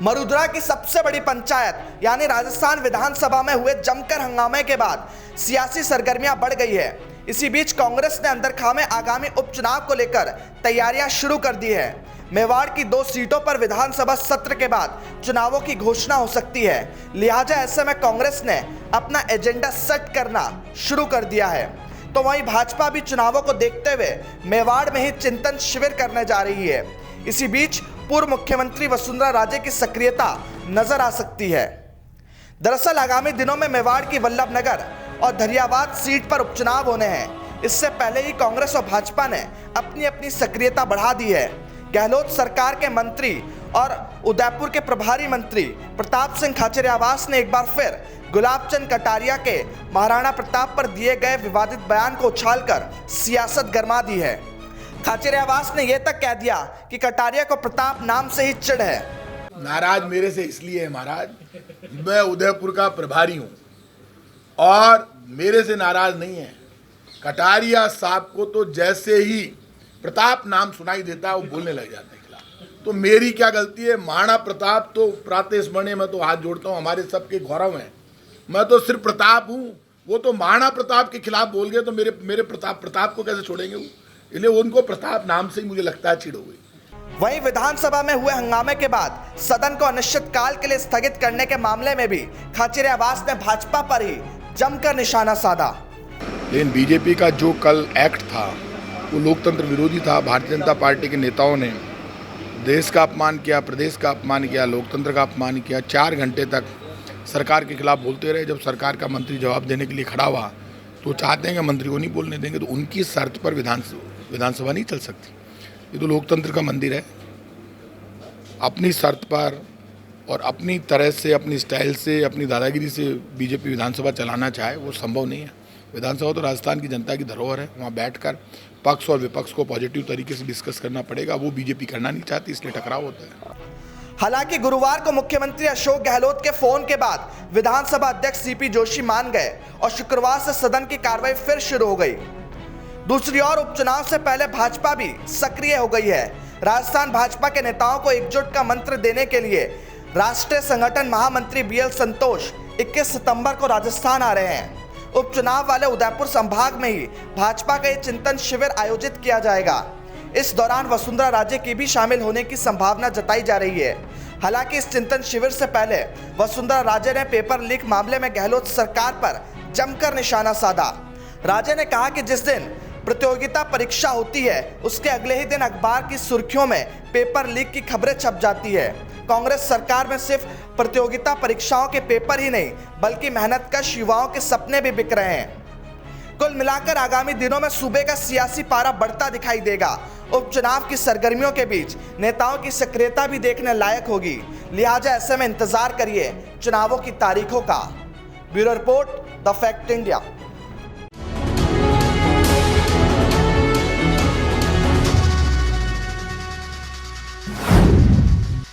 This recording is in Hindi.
मरुधरा की सबसे बड़ी पंचायत यानी राजस्थान विधानसभा में हुए जमकर हंगामे के बाद सियासी सरगर्मियां बढ़ गई है। इसी बीच कांग्रेस ने अंदरखामे आगामी उपचुनाव को लेकर तैयारियां शुरू कर दी है। मेवाड़ की 2 सीटों पर विधानसभा सत्र के बाद चुनावों की घोषणा हो सकती है, लिहाजा ऐसे में कांग्रेस ने अपना एजेंडा सेट करना शुरू कर दिया है। तो वहीं भाजपा भी चुनावों को देखते हुए मेवाड़ में ही चिंतन शिविर करने जा रही है। इसी बीच पूर्व मुख्यमंत्री वसुंधरा राजे की सक्रियता नजर आ सकती है। दरअसल आगामी दिनों में मेवाड़ की वल्लभनगर और धरियावाद सीट पर उपचुनाव होने हैं। इससे पहले ही कांग्रेस और भाजपा ने अपनी अपनी सक्रियता बढ़ा दी है। गहलोत सरकार के मंत्री और उदयपुर के प्रभारी मंत्री प्रताप सिंह खाचरियावास ने एक बार फिर गुलाबचंद कटारिया के महाराणा प्रताप पर दिए गए विवादित बयान को उछालकर सियासत गरमा दी है। खाचरियावास ने यह तक कह दिया कि कटारिया को प्रताप नाम से ही चिढ़ है। नाराज मेरे से इसलिए है महाराज, मैं उदयपुर का प्रभारी हूं और मेरे से नाराज नहीं है। कटारिया साहब को तो जैसे ही प्रताप नाम सुनाई देता है वो बोलने लग जाते हैं खिलाफ। तो मेरी क्या गलती है? महाराणा प्रताप तो प्रातः स्मरणीय, मैं तो हाथ जोड़ता हूँ, हमारे सबके गौरव हैं। मैं तो सिर्फ प्रताप हूँ, वो तो महाराणा प्रताप के खिलाफ बोल गए तो मेरे प्रताप को कैसे छोड़ेंगे वो? इसलिए उनको प्रताप नाम से ही मुझे लगता है चिढ़ हो गई। वहीं विधानसभा में हुए हंगामे के बाद सदन को अनिश्चितकाल के लिए स्थगित करने के मामले में भी खाचरियावास ने भाजपा पर ही जमकर निशाना साधा। लेकिन बीजेपी का जो कल एक्ट था वो लोकतंत्र विरोधी था। भारतीय जनता पार्टी के नेताओं ने देश का अपमान किया, प्रदेश का अपमान किया, लोकतंत्र का अपमान किया। 4 घंटे तक सरकार के खिलाफ बोलते रहे। जब सरकार का मंत्री जवाब देने के लिए खड़ा हुआ तो चाहते हैं कि मंत्री को नहीं बोलने देंगे, तो उनकी शर्त पर विधानसभा नहीं चल सकती। ये तो लोकतंत्र का मंदिर है। अपनी शर्त पर और अपनी तरह से, अपनी स्टाइल से, अपनी दादागिरी से बीजेपी विधानसभा चलाना चाहे वो संभव नहीं है। विधानसभा तो राजस्थान की जनता की धरोहर है। वहाँ बैठकर पक्ष और विपक्ष को पॉजिटिव तरीके से डिस्कस करना पड़ेगा। वो बीजेपी करना नहीं चाहती, इसलिए टकराव होता है। हालांकि गुरुवार को मुख्यमंत्री अशोक गहलोत के फोन के बाद विधानसभा अध्यक्ष सीपी जोशी मान गए और शुक्रवार से सदन की कार्रवाई फिर शुरू हो गई। दूसरी ओर उपचुनाव से पहले भाजपा भी सक्रिय हो गई है। राजस्थान भाजपा के नेताओं को एकजुट का मंत्र देने के लिए राष्ट्रीय संगठन महामंत्री बीएल संतोष 21 सितंबर को राजस्थान आ रहे हैं। उपचुनाव वाले उदयपुर संभाग में ही भाजपा का ये चिंतन शिविर आयोजित किया जाएगा। इस दौरान वसुंधरा राजे की भी शामिल होने की संभावना जताई जा रही है। हालांकि इस चिंतन शिविर से पहले वसुंधरा राजे ने पेपर लीक मामले में गहलोत सरकार पर जमकर निशाना साधा। राजे ने कहा कि जिस दिन प्रतियोगिता परीक्षा होती है उसके अगले ही दिन अखबार की सुर्खियों में पेपर लीक की खबरें छप जाती है। कांग्रेस सरकार में सिर्फ प्रतियोगिता परीक्षाओं के पेपर ही नहीं बल्कि मेहनतकश युवाओं के सपने भी बिक रहे हैं। कुल मिलाकर आगामी दिनों में सूबे का सियासी पारा बढ़ता दिखाई देगा। उपचुनाव की सरगर्मियों के बीच नेताओं की सक्रियता भी देखने लायक होगी, लिहाजा ऐसे में इंतजार करिए चुनावों की तारीखों का। Bureau report, the fact India.